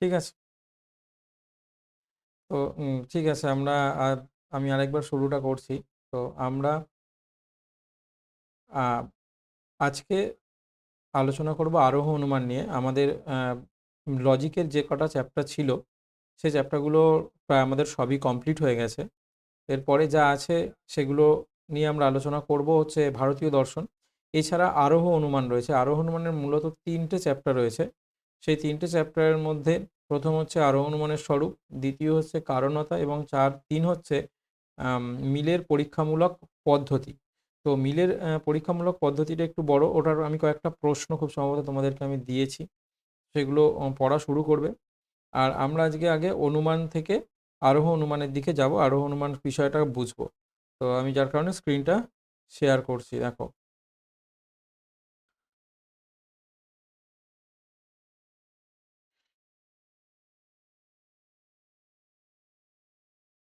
ঠিক আছে? তো ঠিক আছে, আমি আরেকবার শুরুটা করছি। তো আমরা আ আজকে আলোচনা করব আরোহ অনুমান নিয়ে। আমাদের লজিকের যে কটা চ্যাপ্টার ছিল, সেই চ্যাপ্টারগুলো প্রায় আমাদের সবই কমপ্লিট হয়ে গেছে। এরপরে যা আছে সেগুলো নিয়ে আমরা আলোচনা করব হচ্ছে ভারতীয় দর্শন। এছাড়া আরোহ অনুমান রয়েছে। আরোহ অনুমানের মূলত ৩ টে চ্যাপ্টার রয়েছে। সেই ৩ টে চ্যাপ্টারের মধ্যে ১ম হচ্ছে আরোহ অনুমানের স্বরূপ, দ্বিতীয় হচ্ছে কারণতা এবং ৩ হচ্ছে আম মিলের পরীক্ষামূলক পদ্ধতি। তো মিলের পরীক্ষামূলক পদ্ধতিটা একটু বড়। ওটার আমি কয়েকটা প্রশ্ন খুব সম্ভবত তোমাদেরকে আমি দিয়েছি। সেগুলো পড়া শুরু করবে। আর আমরা আজকে আগে অনুমান থেকে আরোহ অনুমানের দিকে যাব, আরোহ অনুমান বিষয়টা বুঝবো। তো আমি যার কারণে স্ক্রিনটা শেয়ার করছি, দেখো।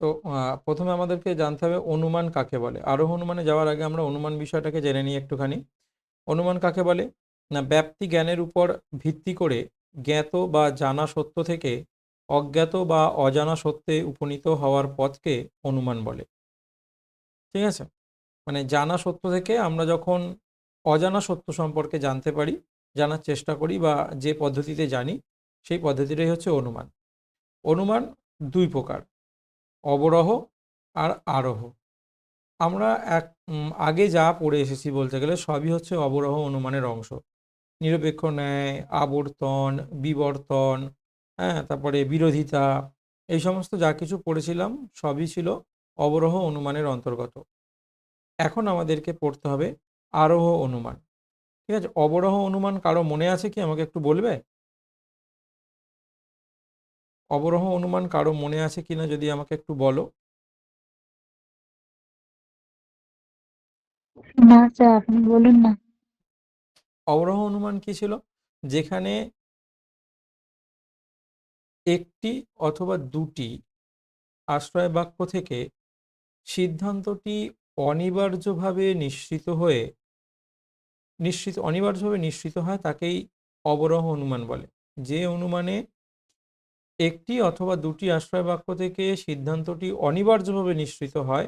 তো প্রথমে আমাদেরকে জানতে হবে অনুমান কাকে বলে। আরোহ অনুমানে যাওয়ার আগে আমরা অনুমান বিষয়টাকে জেনে নিই একটুখানি। অনুমান কাকে বলে? না, ব্যাপ্তি জ্ঞানের উপর ভিত্তি করে জ্ঞাত বা জানা সত্য থেকে অজ্ঞাত বা অজানা সত্যে উপনীত হওয়ার পথকে অনুমান বলে। ঠিক আছে? মানে জানা সত্য থেকে আমরা যখন অজানা সত্য সম্পর্কে জানতে পারি, জানার চেষ্টা করি বা যে পদ্ধতিতে জানি, সেই পদ্ধতিটাই হচ্ছে অনুমান। অনুমান ২ প্রকার, অবরোহ আর আরোহ। আমরা আগে যা পড়ে এসেছি বলতে গেলে সবই হচ্ছে অবরোহ অনুমানের অংশ। নিরপেক্ষ ন্যায়, আবর্তন, বিবর্তন, হ্যাঁ? তারপরে বিরোধিতা, এই সমস্ত যা কিছু পড়েছিলাম সবই ছিল অবরোহ অনুমানের অন্তর্গত। এখন আমাদেরকে পড়তে হবে আরোহ অনুমান। ঠিক আছে? অবরোহ অনুমান কারো মনে আছে কি, আমাকে একটু বলবে? অবরোহ অনুমান কারো মনে আছে কিনা যদি আমাকে একটু বলো। না স্যার, আপনি বলুন না। অবরোহ অনুমান কি ছিল? যেখানে একটি অথবা দুটি আশ্রয় বাক্য থেকে সিদ্ধান্তটি অনিবার্যভাবে অনিবার্যভাবে নিশ্চিত হয় তাকেই অবরোহ অনুমান বলে। যে অনুমানে একটি অথবা দুটি আশ্রয় বাক্য থেকে সিদ্ধান্তটি অনিবার্যভাবে নিশ্চিত হয়,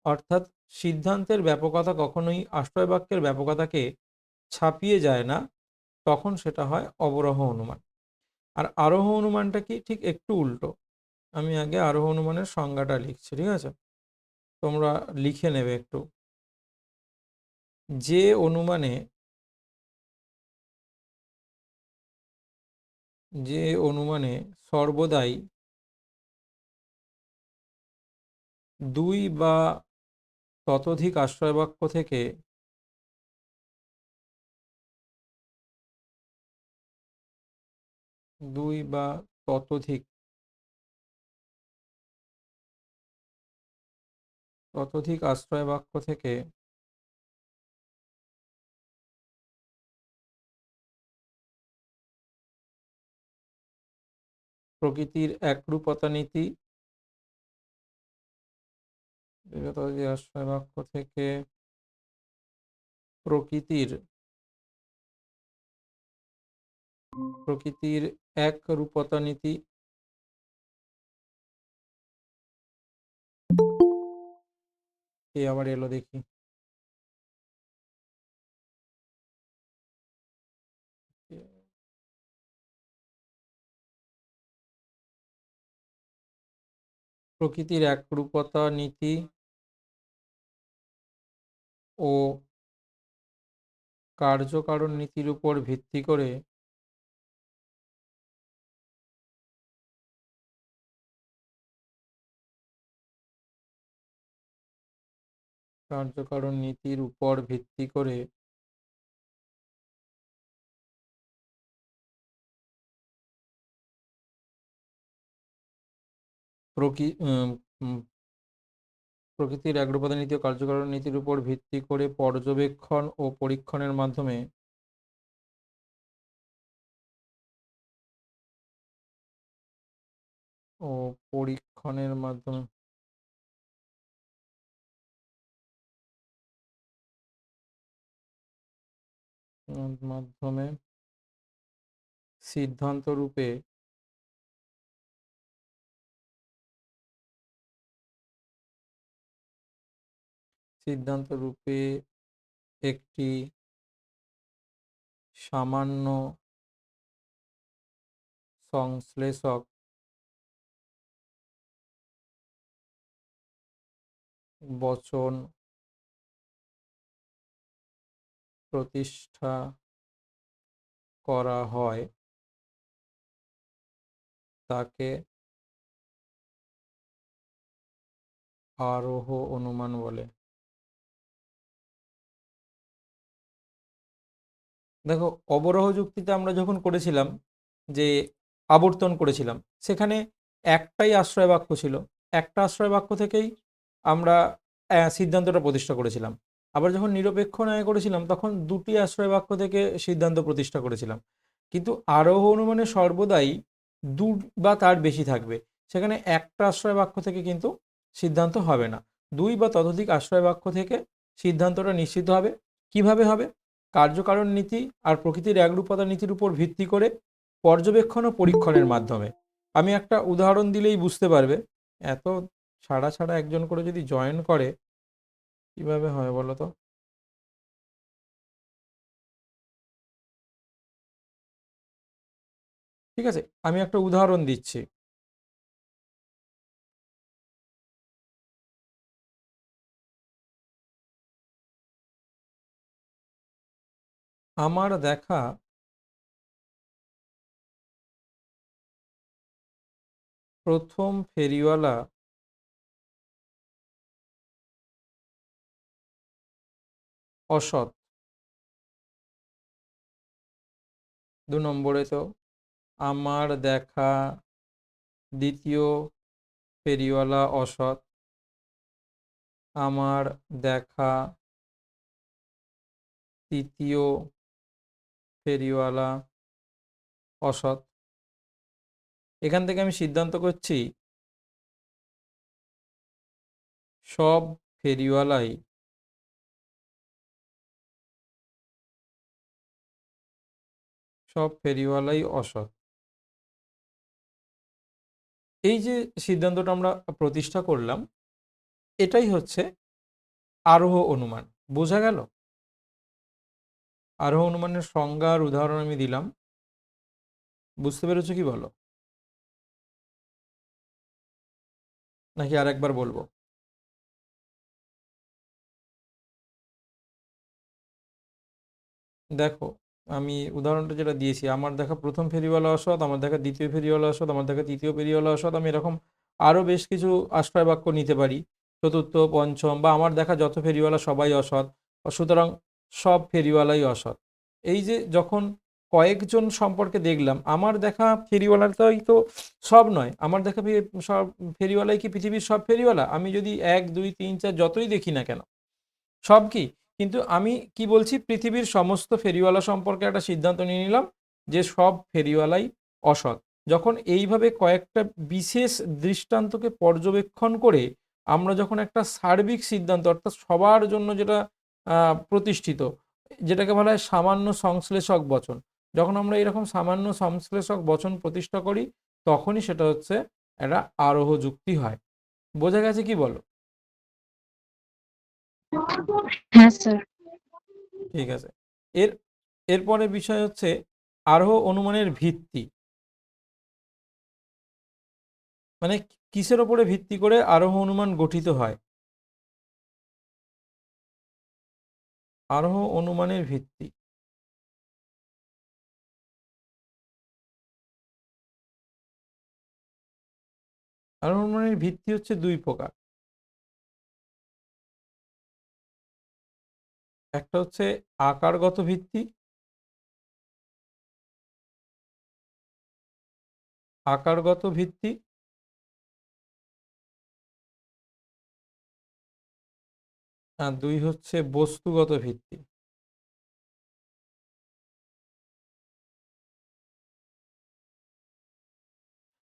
অর্থাৎ সিদ্ধান্তের ব্যাপকতা কখনোই আশ্রয় বাক্যের ব্যাপকতাকে ছাপিয়ে যায় না, তখন সেটা হয় অবরোহ অনুমান। আর আরোহ অনুমানটা কি, ঠিক একটু উল্টো। আমি আগে আরোহ অনুমানের সংজ্ঞাটা লিখছি, ঠিক আছে? তোমরা লিখে নেবে একটু। যে অনুমানে যে অনুমানে সর্বদাই দুই বা ততোধিক আশ্রয়বাক্য থেকে দুই বা ততোধিক ততোধিক আশ্রয়বাক্য থেকে প্রকৃতির একরূপতা নীতি, ততোধিক আশ্রয়বাক্য থেকে প্রকৃতির প্রকৃতির একরূপতা নীতি, কে আবার এলো দেখি। প্রকৃতির একরূপতা নীতি ও কার্যকারণ নীতির উপর ভিত্তি করে কার্যকারণ নীতির উপর ভিত্তি করে প্রকৃ উম, উম, প্রকৃতির একরূপতা নীতি ও কার্যকারণ নীতির উপর ভিত্তি করে পর্যবেক্ষণ ও পরীক্ষণের মাধ্যমে ও পরীক্ষণের মাধ্যমে মাধ্যমে সিদ্ধান্ত রূপে সিদ্ধান্ত রূপে একটি সামান্য সংশ্লেষক বচন প্রতিষ্ঠা করা হয় তাকে আরোহ অনুমান বলে। দেখো, অবরোহ যুক্তিতে আমরা যখন করেছিলাম যে আবর্তন করেছিলাম, সেখানে একটাই আশ্রয় বাক্য ছিল, একটা আশ্রয় বাক্য থেকেই আমরা সিদ্ধান্তটা প্রতিষ্ঠা করেছিলাম। আবার যখন নিরপেক্ষ ন্যায় করেছিলাম তখন দুটি আশ্রয় বাক্য থেকে সিদ্ধান্ত প্রতিষ্ঠা করেছিলাম। কিন্তু আরোহ অনুমানে সর্বদাই দু বা তার বেশি থাকবে, সেখানে একটা আশ্রয় বাক্য থেকে কিন্তু সিদ্ধান্ত হবে না, দুই বা ততোধিক আশ্রয় বাক্য থেকে সিদ্ধান্তটা নিশ্চিত হবে। কিভাবে হবে? কার্যকারণ নীতি আর প্রকৃতির একরূপতা নীতির উপর ভিত্তি করে পর্যবেক্ষণ ও পরীক্ষণের মাধ্যমে। আমি একটা উদাহরণ দিলেই বুঝতে পারবে। এত ছাড়া ছাড়া একজন করে যদি জয়েন করে কিভাবে হয় বলো তো? ঠিক আছে, আমি একটা উদাহরণ দিচ্ছি। আমার দেখা প্রথম ফেরিওয়ালা অসৎ। 2 নম্বরে তো আমার দেখা দ্বিতীয় ফেরিওয়ালা অসৎ, আমার দেখা তৃতীয় ফেরিওয়ালা অসৎ। এখান থেকে আমি সিদ্ধান্ত করছি সব ফেরিওয়ালাই অসৎ। এই যে সিদ্ধান্তটা আমরা প্রতিষ্ঠা করলাম, এটাই হচ্ছে আরোহ অনুমান। বোঝা গেল? আরোহ অনুমানের সংজ্ঞা আর উদাহরণ আমি দিলাম। বুঝতে পেরেছো কি বলো? নাকি আরেকবার বলবো? দেখো, আমি উদাহরণটা যেটা দিয়েছি, আমার দেখা প্রথম ফেরিওয়ালা অসৎ, আমার দেখা দ্বিতীয় ফেরিওয়ালা অসৎ, আমার দেখা তৃতীয় ফেরিওয়ালা অসৎ। আমি এরকম আরও বেশ কিছু আশ্রয় বাক্য নিতে পারি, চতুর্থ, পঞ্চম, বা আমার দেখা যত ফেরিওয়ালা সবাই অসৎ, সুতরাং সব ফেরিওয়ালাই অসৎ। এই যে যখন কয়েকজন সম্পর্কে দেখলাম, আমার দেখা ফেরিওয়ালাটাই তো সব নয়, আমার দেখা সব ফেরিওয়ালাই কি পৃথিবীর সব ফেরিওয়ালা? আমি যদি 1, 2, 3, 4 যতই দেখি না কেন, সব কি? কিন্তু আমি কি বলছি, পৃথিবীর সমস্ত ফেরিওয়ালা সম্পর্কে একটা সিদ্ধান্ত নিয়ে নিলাম যে সব ফেরিওয়ালাই অসৎ। যখন এইভাবে কয়েকটা বিশেষ দৃষ্টান্তকে পর্যবেক্ষণ করে আমরা যখন একটা সার্বিক সিদ্ধান্ত, অর্থাৎ সবার জন্য যেটা প্রতিষ্ঠিত, যেটাকে বলা হয় সামান্য সংশ্লেষক বচন, যখন আমরা এরকম সামান্য সংশ্লেষক বচন প্রতিষ্ঠা করি, তখনই সেটা হচ্ছে একটা আরোহ যুক্তি হয়। বোঝা গেছে কি বলো? হ্যাঁ স্যার। ঠিক আছে। এর এরপরে বিষয় হচ্ছে আরোহ অনুমানের ভিত্তি, মানে কিসের ওপরে ভিত্তি করে আরোহ অনুমান গঠিত হয়। আরোহ অনুমানের ভিত্তি, আরোহ অনুমানের ভিত্তি হচ্ছে দুই প্রকার। একটা হচ্ছে আকারগত ভিত্তি, আকারগত ভিত্তি, আর দুই হচ্ছে বস্তুগত ভিত্তি।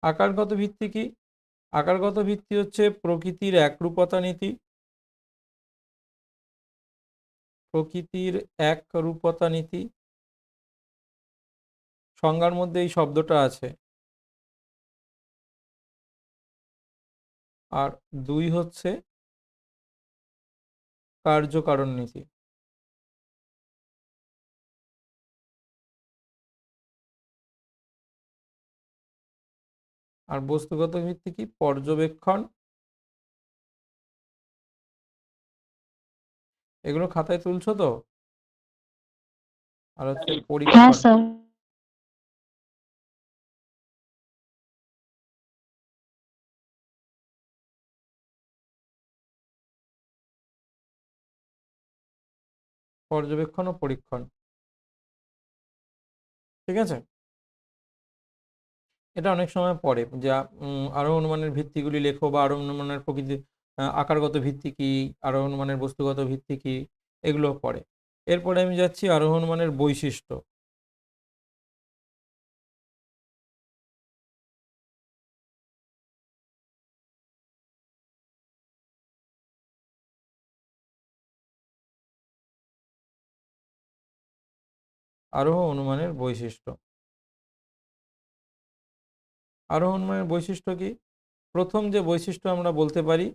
আকারগত ভিত্তি কি? আকারগত ভিত্তি হচ্ছে প্রকৃতির একরূপতা নীতি, প্রকৃতির একরূপতা নীতি, সংজ্ঞার মধ্যে এই শব্দটা আছে। আর দুই হচ্ছে কার্যকারণ নীতি। আর বস্তুগত ভিত্তি কি? পর্যবেক্ষণ। এগুলো খাতায় তুলছো তো? আর হচ্ছে হ্যাঁ পরীক্ষণ। স্যার। পর্যবেক্ষণ ও পরীক্ষণ। ঠিক আছে, এটা অনেক সময় পড়ে যে আরোহ অনুমানের ভিত্তিগুলি লেখো, বা আরোহ অনুমানের প্রকৃতি, আকারগত ভিত্তি কি, আরোহ অনুমানের বস্তুগত ভিত্তি কি, এগুলো পড়ে। এরপরে আমি যাচ্ছি আরোহ অনুমানের বৈশিষ্ট্য। আরোহ অনুমানের বৈশিষ্ট্য। আরোহ অনুমানের বৈশিষ্ট্য কি? প্রথম যে বৈশিষ্ট্য আমরা বলতে পারি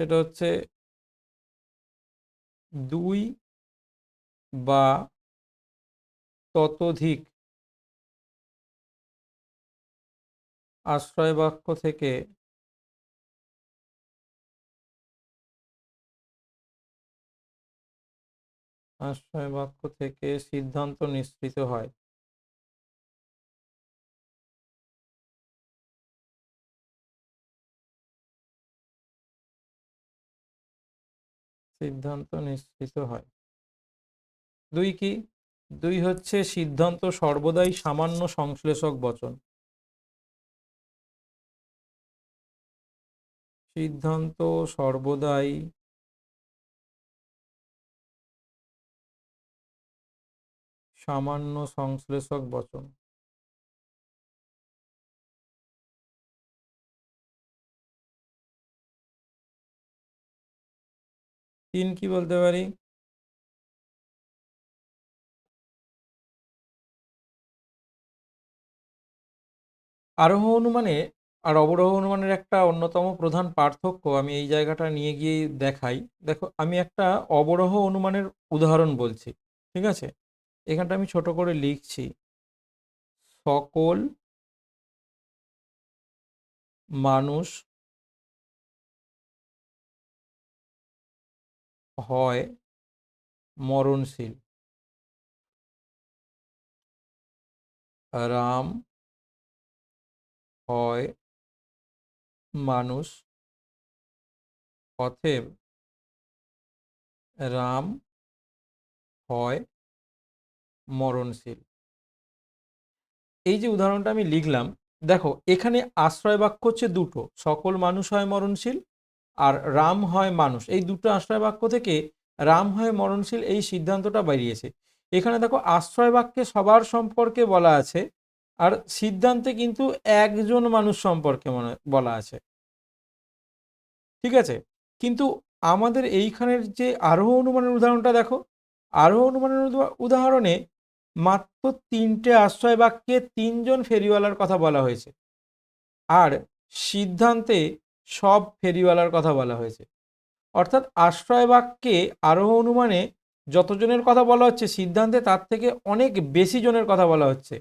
সেটা হচ্ছে দুই বা ততোধিক আশ্রয় বাক্য থেকে সিদ্ধান্ত নিঃসৃত হয়। সিদ্ধান্ত নিঃসৃত হয়। দুই কি? দুই হচ্ছে সিদ্ধান্ত সর্বদাই সামান্য সংশ্লেষক বচন। সিদ্ধান্ত সর্বদাই সামান্য সংশ্লেষক বচন। তিন কি বলতে পারি? আরোহ অনুমানে আর অবরোহ অনুমানের একটা অন্যতম প্রধান পার্থক্য আমি এই জায়গাটা নিয়ে গিয়ে দেখাই। দেখো, আমি একটা অবরোহ অনুমানের উদাহরণ বলছি। ঠিক আছে, এখানটা আমি ছোট করে লিখছি। সকল মানুষ হয় মরণশীল। রাম হয় মানুষ, অতএব রাম হয় মরণশীল। এই যে উদাহরণটা আমি লিখলাম, দেখো এখানে আশ্রয় বাক্য হচ্ছে দুটো, সকল মানুষ হয় মরণশীল আর রাম হয় মানুষ। এই দুটো আশ্রয় বাক্য থেকে রাম হয় মরণশীল এই সিদ্ধান্তটা বেরিয়েছে। এখানে দেখো আশ্রয় বাক্যে সবার সম্পর্কে বলা আছে, আর সিদ্ধান্তে কিন্তু একজন মানুষ সম্পর্কে বলা আছে। ঠিক আছে, কিন্তু আমাদের এইখানের যে আরোহ অনুমানের উদাহরণটা দেখো, আরোহ অনুমানের উদাহরণে মাত্র তিনটে আশ্রয় বাক্যে তিনজন ফেরিওয়ালার কথা বলা হয়েছে, আর সিদ্ধান্তে সব ফেরিওয়ালার কথা বলা হয়েছে। অর্থাৎ আশ্রয় বাক্যে আরোহ অনুমানে যতজনের কথা বলা হচ্ছে, সিদ্ধান্তে তার থেকে অনেক বেশি জনের কথা বলা হচ্ছে।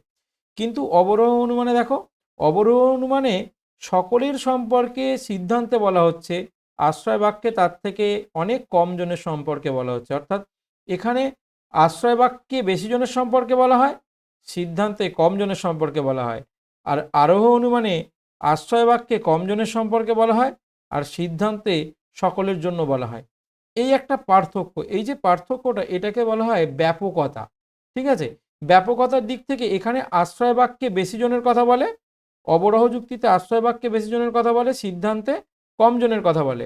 কিন্তু অবরোহ অনুমানে দেখো, অবরোহ অনুমানে সকলের সম্পর্কে সিদ্ধান্তে বলা হচ্ছে, আশ্রয় বাক্যে তার থেকে অনেক কম জনের সম্পর্কে বলা হচ্ছে। অর্থাৎ এখানে আশ্রয় বাক্যে বেশি জনের সম্পর্কে বলা হয়, সিদ্ধান্তে কম জনের সম্পর্কে বলা হয়। আর আরোহ অনুমানে আশ্রয় বাক্যে কম জনের সম্পর্কে বলা হয়, আর সিদ্ধান্তে সকলের জন্য বলা হয়। এই একটা পার্থক্য, এই যে পার্থক্যটা, এটাকে বলা হয় ব্যাপকতা। ঠিক আছে, ব্যাপকতার দিক থেকে এখানে আশ্রয় বাক্যে বেশি জনের কথা বলে, অবরোহ যুক্তিতে আশ্রয় বাক্যে বেশি জনের কথা বলে, সিদ্ধান্তে কম জনের কথা বলে।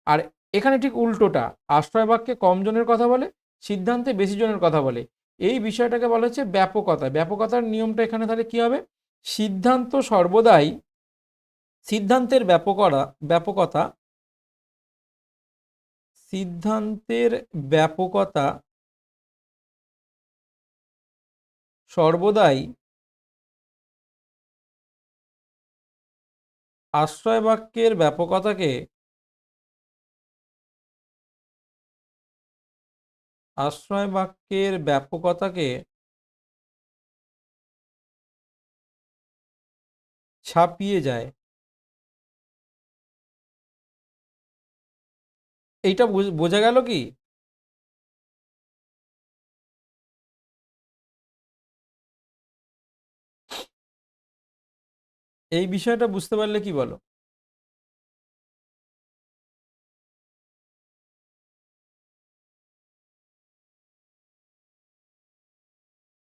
আর এখানে ঠিক উল্টোটা, আশ্রয় বাক্যে কম জনের কথা বলে, সিদ্ধান্তে বেশি জনের কথা বলে। এই বিষয়টাকে বলা হচ্ছে ব্যাপকতা। ব্যাপকতার নিয়মটা এখানে তাহলে কি হবে? সিদ্ধান্ত সর্বদাই, সিদ্ধান্তের ব্যাপকতা, সিদ্ধান্তের ব্যাপকতা সর্বদাই আশ্রয় বাক্যের ব্যাপকতাকে আশ্রয় বাক্যের ব্যাপকতাকে ছাপিয়ে যায়, এইটা বোঝা গেল কি? এই বিষয়টা বুঝতে পারলে কি বলো?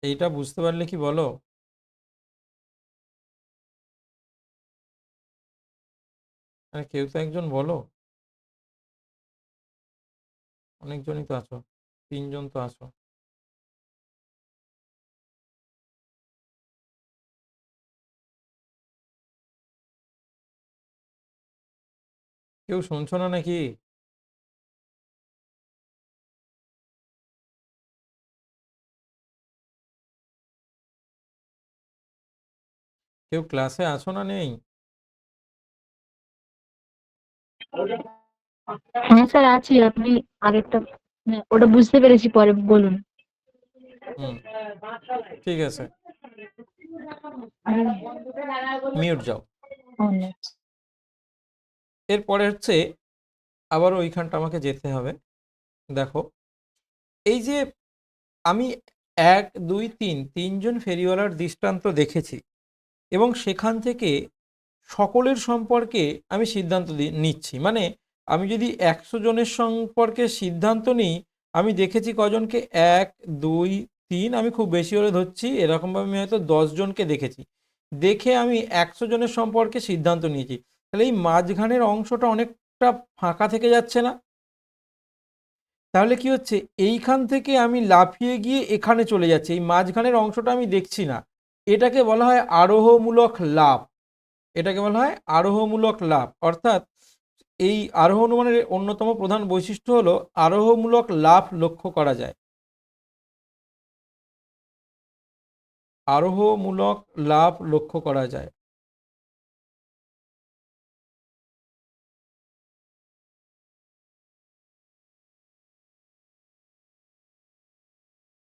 এইটা বুঝতে পারলে কি বলো? মানে কেউ তো একজন বলো। অনেকজনই তো আছো, 3জন তো আছো। কেউ শুনছো না নাকি? কেউ ক্লাসে আছো না নেই? হ্যাঁ স্যার আছি। আপনি আগেরটা ওটা বুঝতে পেরেছি, পরে বলুন। হুম, ঠিক আছে, মিউট যাও। এরপরে হচ্ছে আবার ওইখানটা আমাকে যেতে হবে। দেখো, এই যে আমি 1 2 3 ফেরিওয়ালার দৃষ্টান্ত দেখেছি এবং সেখান থেকে সকলের সম্পর্কে আমি সিদ্ধান্ত নিচ্ছি। মানে আমি যদি 100 জনের সম্পর্কে সিদ্ধান্ত নিই, আমি দেখেছি কজনকে, 1 2 3, আমি খুব বেশি হলে ধরছি এরকমভাবে আমি হয়তো 10 জনকে দেখেছি। দেখে আমি 100 জনের সম্পর্কে সিদ্ধান্ত নিয়েছি। তাহলে এই মাঝখানের অংশটা অনেকটা ফাঁকা থেকে যাচ্ছে না? তাহলে কি হচ্ছে, এইখান থেকে আমি লাফিয়ে গিয়ে এখানে চলে যাচ্ছি, এই মাঝখানের অংশটা আমি দেখছি না। এটাকে বলা হয় আরোহমূলক লাভ। এটাকে বলা হয় আরোহমূলক লাভ। অর্থাৎ এই আরোহ অনুমানের অন্যতম প্রধান বৈশিষ্ট্য হলো আরোহমূলক লাভ লক্ষ্য করা যায়। আরোহমূলক লাভ লক্ষ্য করা যায়।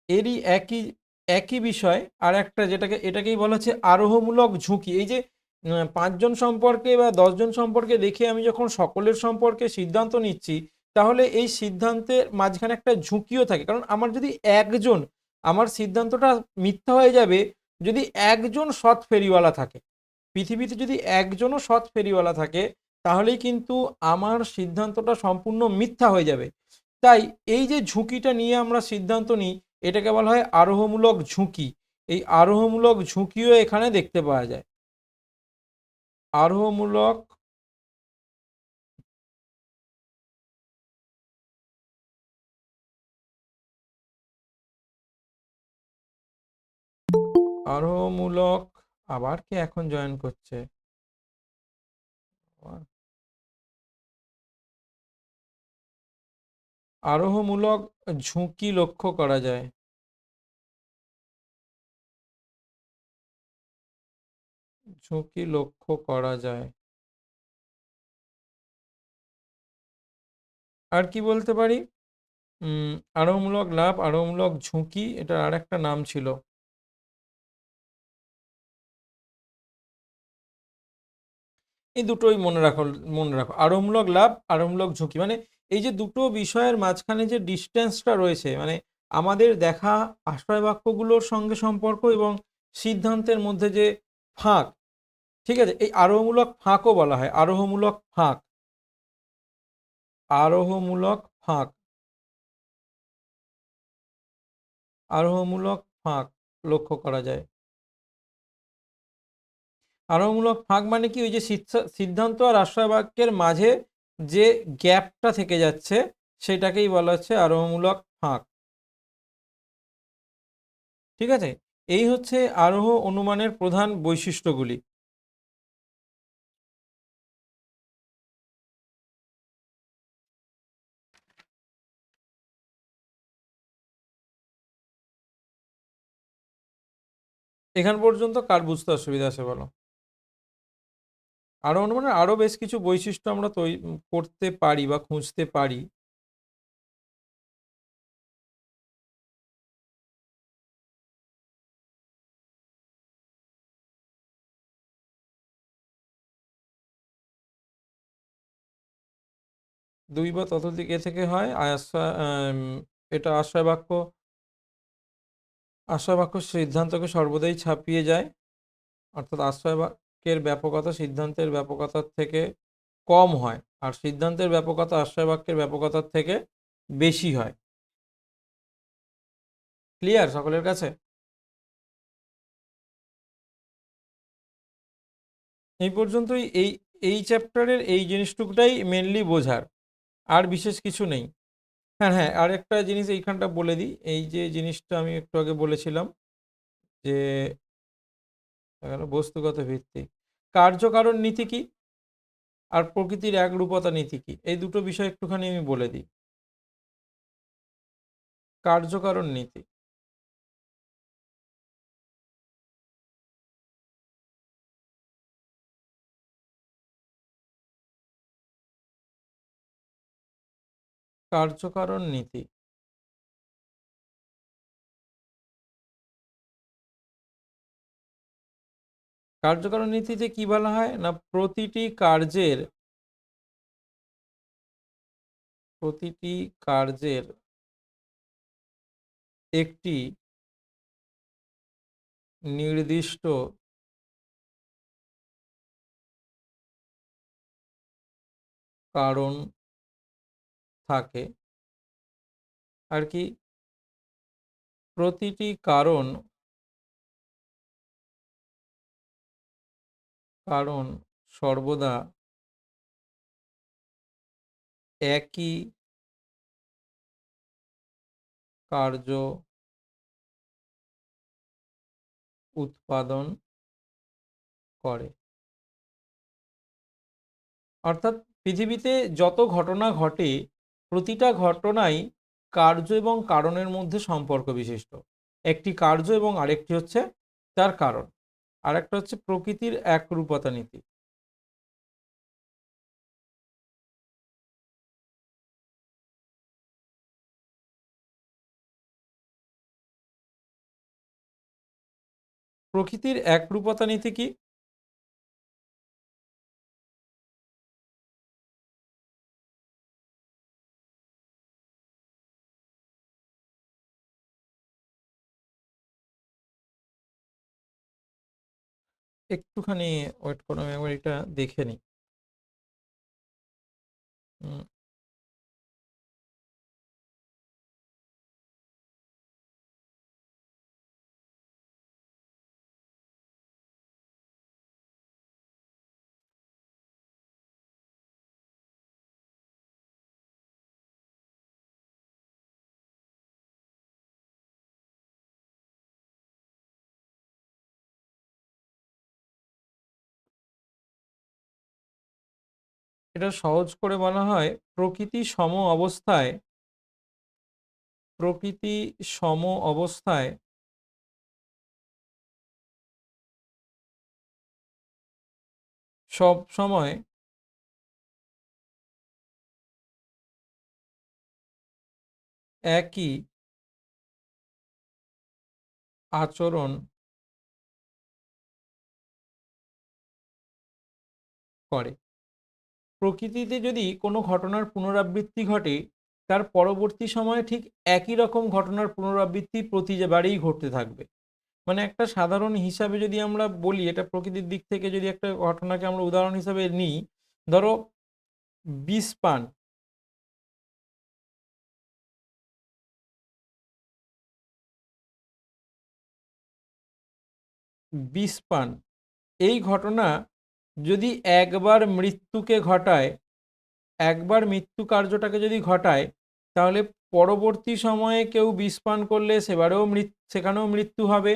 এরই একই একই বিষয় আর একটা, এটাকেই বলা হচ্ছে আরোহমূলক ঝুঁকি। এই যে 5 জন সম্পর্কে বা 10 জন সম্পর্কে দেখে আমি যখন সকলের সম্পর্কে সিদ্ধান্ত নিচ্ছি, তাহলে এই সিদ্ধান্তের মাঝখানে একটা ঝুঁকিও থাকে। কারণ আমার যদি একজন, আমার সিদ্ধান্তটা মিথ্যা হয়ে যাবে যদি একজন সৎ ফেরিওয়ালা থাকে। পৃথিবীতে যদি একজনও সৎ ফেরিওয়ালা থাকে, তাহলেই কিন্তু আমার সিদ্ধান্তটা সম্পূর্ণ মিথ্যা হয়ে যাবে। তাই এই যে ঝুঁকিটা নিয়ে আমরা সিদ্ধান্ত নিই, এটাকে বলা হয় আরোহমূলক ঝুঁকি। এই আরোহমূলক ঝুঁকিও এখানে দেখতে পাওয়া যায়। আরোহমূলক আরোহমূলক আবার কে এখন জয়েন করছে? আরোহমূলক ঝুঁকি লক্ষ্য করা যায়। ঝুঁকি লক্ষ্য করা যায়। আর কি বলতে পারি? আরোহমূলক লাভ, আরোহমূলক ঝুঁকি, এটার আর একটা নাম ছিল। এই দুটোই মনে রাখো, আরোহমূলক লাভ, আরোহমূলক ঝুঁকি। মানে এই যে দুটো বিষয়ের মাঝখানে যে ডিস্টেন্সটা রয়েছে, মানে আমাদের দেখা আশ্রয় বাক্যগুলোর সঙ্গে সম্পর্ক এবং সিদ্ধান্তের মধ্যে যে ফাঁক, ঠিক আছে, এই আরোহমূলক ফাঁকও বলা হয় আরোহমূলক ফাঁক। আরোহমূলক ফাঁক, আরোহমূলক ফাঁক লক্ষ্য করা যায়। আরোহমূলক ফাঁক মানে কি, ওই যে সিদ্ধান্ত আর আশ্রয় বাক্যের মাঝে যে গ্যাপটা থেকে যাচ্ছে, সেটাকেই বলা হচ্ছে আরোহমূলক ফাঁক। ঠিক আছে, এই হচ্ছে আরোহ অনুমানের প্রধান বৈশিষ্ট্যগুলি। এখান পর্যন্ত কার বুঝতে অসুবিধা আছে বলো? আরোহ অনুমানের আরো বেশ কিছু বৈশিষ্ট্য আমরা তৈরি করতে পারি বা খুঁজতে পারি। দুই বা ততোধিক এ থেকে হয় এটা আশ্রয় বাক্য সিদ্ধান্তকে সর্বদাই ছাপিয়ে যায়, অর্থাৎ আশ্রয় বাক্যের ব্যাপকতা সিদ্ধান্তের ব্যাপকতার থেকে কম হয়, আর সিদ্ধান্তের ব্যাপকতা আশ্রয় বাক্যের ব্যাপকতার থেকে বেশি হয়। ক্লিয়ার সকলের কাছে? এই পর্যন্তই এই চ্যাপ্টারের এই জিনিসটুকুটাই মেনলি বোঝার, আর বিশেষ কিছু নেই। হ্যাঁ হ্যাঁ, আর একটা জিনিস এইখানটা বলে দিই, এই যে জিনিসটা আমি একটু আগে বলেছিলাম যে বস্তুগত ভিত্তি, কার্যকারণ নীতি কি আর প্রকৃতির একরূপতা নীতি কি, এই দুটো বিষয় একটুখানি আমি বলে দিই। কার্যকারণ নীতি, কার্যকারণ নীতি কার্যকারণ নীতিতে কি বলা হয় না, প্রতিটি কার্যের একটি নির্দিষ্ট কারণ থাকে, আর কি প্রতিটি কারণ সর্বদা একই কার্য উৎপাদন করে। অর্থাৎ পৃথিবীতে যত ঘটনা ঘটে প্রতিটা ঘটনাই কার্য এবং কারণের মধ্যে সম্পর্ক বিশিষ্ট। একটি কার্য এবং আরেকটি হচ্ছে তার কারণ, আর একটা হচ্ছে প্রকৃতির একরূপতা নীতি। প্রকৃতির একরূপতা নীতি কি? একটুখানি ওয়েট করো, আমি একবার এটা দেখে নিই। এটা সহজ করে বলা হয়, প্রকৃতি সম অবস্থায় সব সময় একই আচরণ করে। প্রকৃতিতে যদি কোনো ঘটনার পুনরাবৃত্তি ঘটে, তার পরবর্তী সময়ে ঠিক একই রকম ঘটনার পুনরাবৃত্তি প্রতিবারেই ঘটতে থাকবে। মানে একটা সাধারণ হিসাবে যদি আমরা বলি, এটা প্রকৃতির দিক থেকে যদি একটা ঘটনাকে আমরা উদাহরণ হিসাবে নিই, ধরো বিষপান, বিষপান এই ঘটনা যদি একবার মৃত্যু কার্যটাকে যদি ঘটায়, তাহলে পরবর্তী সময়ে কেউ বিষপান করলে সেখানেও মৃত্যু হবে।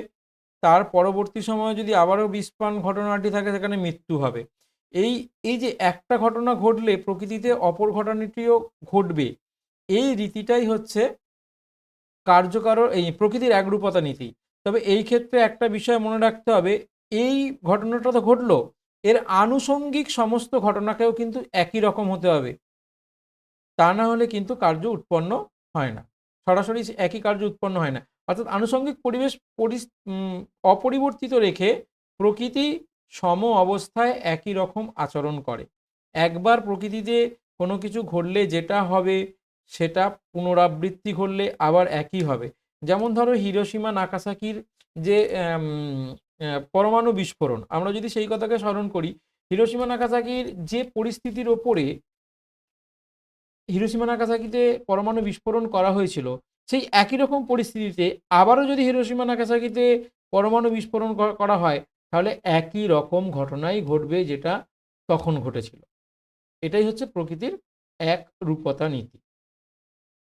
তার পরবর্তী সময়ে যদি আবারও বিষপান ঘটনাটি থাকে, সেখানে মৃত্যু হবে। এই এই যে একটা ঘটনা ঘটলে প্রকৃতিতে অপর ঘটনাটিও ঘটবে, এই রীতিটাই হচ্ছে এই প্রকৃতির একরূপতা নীতি। তবে এই ক্ষেত্রে একটা বিষয় মনে রাখতে হবে, এই ঘটনাটা তো ঘটলো, এর আনুষঙ্গিক সমস্ত ঘটনাকেও কিন্তু একই রকম হতে হবে, তা না হলে কিন্তু কার্য উৎপন্ন হয় না, সরাসরি একই কার্য উৎপন্ন হয় না। অর্থাৎ আনুষঙ্গিক পরিবেশ অপরিবর্তিত রেখে প্রকৃতি সম অবস্থায় একই রকম আচরণ করে। একবার প্রকৃতিতে কোনো কিছু ঘটলে যেটা হবে সেটা পুনরাবৃত্তি ঘটলে আবার একই হবে। যেমন ধরো হিরোশিমা নাগাসাকির যে পরমাণু বিস্ফোরণ, আমরা যদি সেই কথাকে স্মরণ করি, হিরোশিমা নাগাসাকির যে পরিস্থিতির ওপরে হিরোশিমা নাগাসাকিতে পরমাণু বিস্ফোরণ করা হয়েছিল, সেই একই রকম পরিস্থিতিতে আবারও যদি হিরোশিমা নাগাসাকিতে পরমাণু বিস্ফোরণ করা হয়, তাহলে একই রকম ঘটনাই ঘটবে যেটা তখন ঘটেছিল। এটাই হচ্ছে প্রকৃতির এক রূপতা নীতি।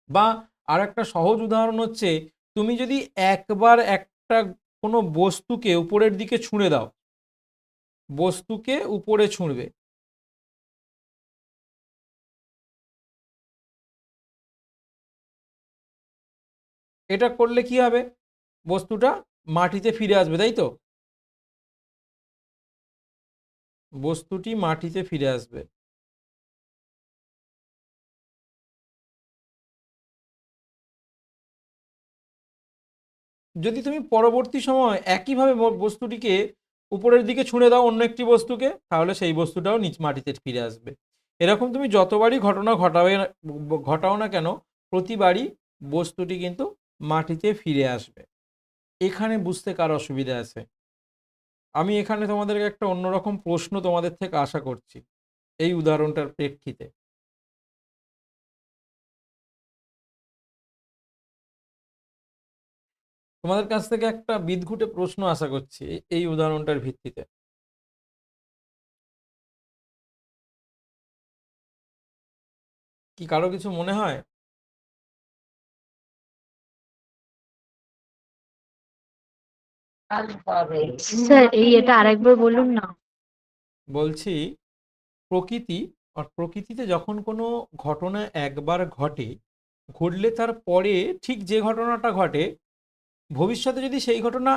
বা আর একটা সহজ উদাহরণ হচ্ছে, তুমি যদি একবার একটা কোনো বস্তুকে উপরের দিকে ছুঁড়ে দাও, বস্তুকে উপরে ছুঁড়বে, এটা করলে কি হবে? বস্তুটা মাটিতে ফিরে আসবে, তাই তো? বস্তুটি মাটিতে ফিরে আসবে। যদি তুমি পরবর্তী সময় একইভাবে বস্তুটিকে উপরের দিকে ছুঁড়ে দাও অন্য একটি বস্তুকে, তাহলে সেই বস্তুটাও নিচ মাটিতে ফিরে আসবে। এরকম তুমি যতবারই ঘটনা ঘটাও না কেন, প্রতিবারই বস্তুটি কিন্তু মাটিতে ফিরে আসবে। এখানে বুঝতে কার অসুবিধা আছে? আমি এখানে তোমাদেরকে একটা অন্যরকম প্রশ্ন তোমাদের থেকে আশা করছি এই উদাহরণটার প্রেক্ষিতে। তোমাদের কাছ থেকে একটা বিদঘুটে প্রশ্ন আশা করছি এই উদাহরণটার ভিত্তিতে। কি কারো কিছু মনে হয়? স্যার এটা আরেকবার বলুন না। বলছি, প্রকৃতি আর প্রকৃতিতে যখন কোনো ঘটনা একবার ঘটে, ঘটলে তার পরে ঠিক যে ঘটনাটা ঘটে, ভবিষ্যতে যদি সেই ঘটনা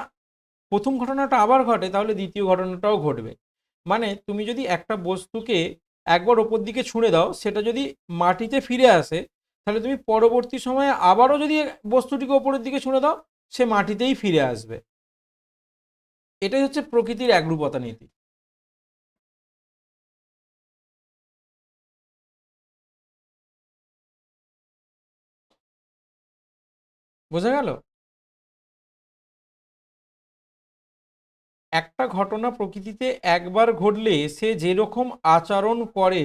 প্রথম ঘটনাটা আবার ঘটে, তাহলে দ্বিতীয় ঘটনাটাও ঘটবে। মানে তুমি যদি একটা বস্তুকে একবার ওপর দিকে ছুঁড়ে দাও, সেটা যদি মাটিতে ফিরে আসে, তাহলে তুমি পরবর্তী সময়ে আবারও যদি বস্তুটিকে ওপরের দিকে ছুঁড়ে দাও, সে মাটিতেই ফিরে আসবে। এটাই হচ্ছে প্রকৃতির একরূপতা নীতি। বোঝা গেল? একটা ঘটনা প্রকৃতিতে একবার ঘটলে সে যেরকম আচরণ করে,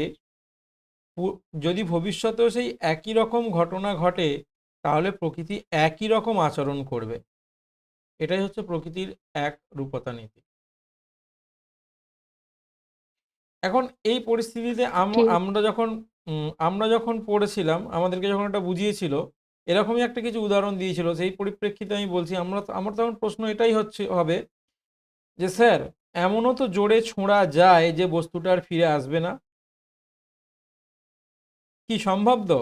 যদি ভবিষ্যতেও সেই একই রকম ঘটনা ঘটে, তাহলে প্রকৃতি একই রকম আচরণ করবে। এটাই হচ্ছে প্রকৃতির এক রূপতা নীতি। এখন এই পরিস্থিতিতে ঠিক। আমরা যখন পড়েছিলাম, আমাদেরকে যখন এটা বুঝিয়েছিল, এরকমই একটা কিছু উদাহরণ দিয়েছিল। সেই পরিপ্রেক্ষিতে আমি বলছি, আমার তখন প্রশ্ন এটাই হবে যে স্যার, এমনও তো জোরে ছোঁড়া যায় যে বস্তুটা আর ফিরে আসবে না। কি সম্ভব? তো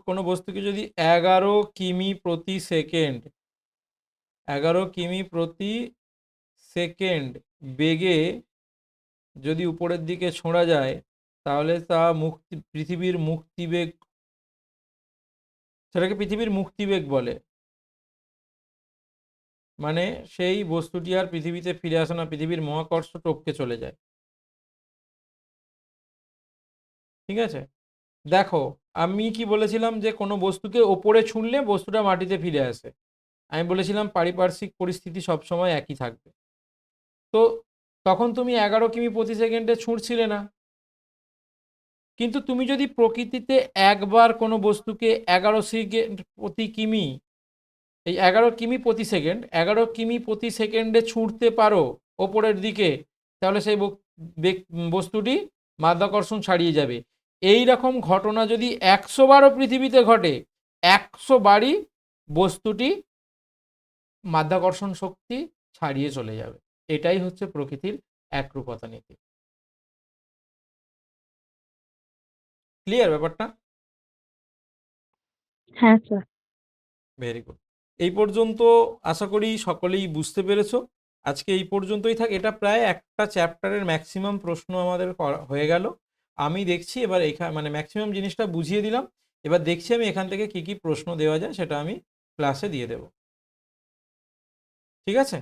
কোনো বস্তুকে যদি 11 কিমি প্রতি সেকেন্ড 11 কিমি প্রতি সেকেন্ড বেগে যদি উপরের দিকে ছোঁড়া যায়, তাহলে তা সেটাকে পৃথিবীর মুক্তিবেগ বলে। মানে সেই বস্তুটি আর পৃথিবীতে ফিরে আসে না, পৃথিবীর মহাকর্ষ টপকে চলে যায়। ঠিক আছে? দেখো, আমি কি বলেছিলাম যে কোনো বস্তুকে ওপরে ছুঁড়লে বস্তুটা মাটিতে ফিরে আসে। আমি বলেছিলাম পারিপার্শ্বিক পরিস্থিতি সবসময় একই থাকবে। তো তখন তুমি 11 কিমি প্রতি সেকেন্ডে ছুঁড়ছিলে না। কিন্তু তুমি যদি প্রকৃতিতে একবার কোনো বস্তুকে 11 কিমি, এই 11 কিমি প্রতি সেকেন্ডে ছুঁড়তে পারো ওপরের দিকে, তাহলে সেই বস্তুটি মাধ্যাকর্ষণ ছাড়িয়ে যাবে। এই রকম ঘটনা যদি 100বারও পৃথিবীতে ঘটে, 100বারই বস্তুটি মাধ্যাকর্ষণ শক্তি ছাড়িয়ে চলে যাবে। এটাই হচ্ছে প্রকৃতির একরূপতা নীতি। ক্লিয়ার ব্যাপারটা? হ্যাঁ স্যার। Very good. এই পর্যন্ত আশা করি সকলেই বুঝতে পেরেছো। আজকে এই পর্যন্তই থাক। এটা প্রায় একটা চ্যাপ্টারের ম্যাক্সিমাম প্রশ্ন আমাদের হয়ে গেল। আমি দেখছি এবার মানে ম্যাক্সিমাম জিনিসটা বুঝিয়ে দিলাম। এবার দেখছি আমি এখান থেকে কি কি প্রশ্ন দেওয়া যায়, সেটা আমি ক্লাসে দিয়ে দেব। ঠিক আছে?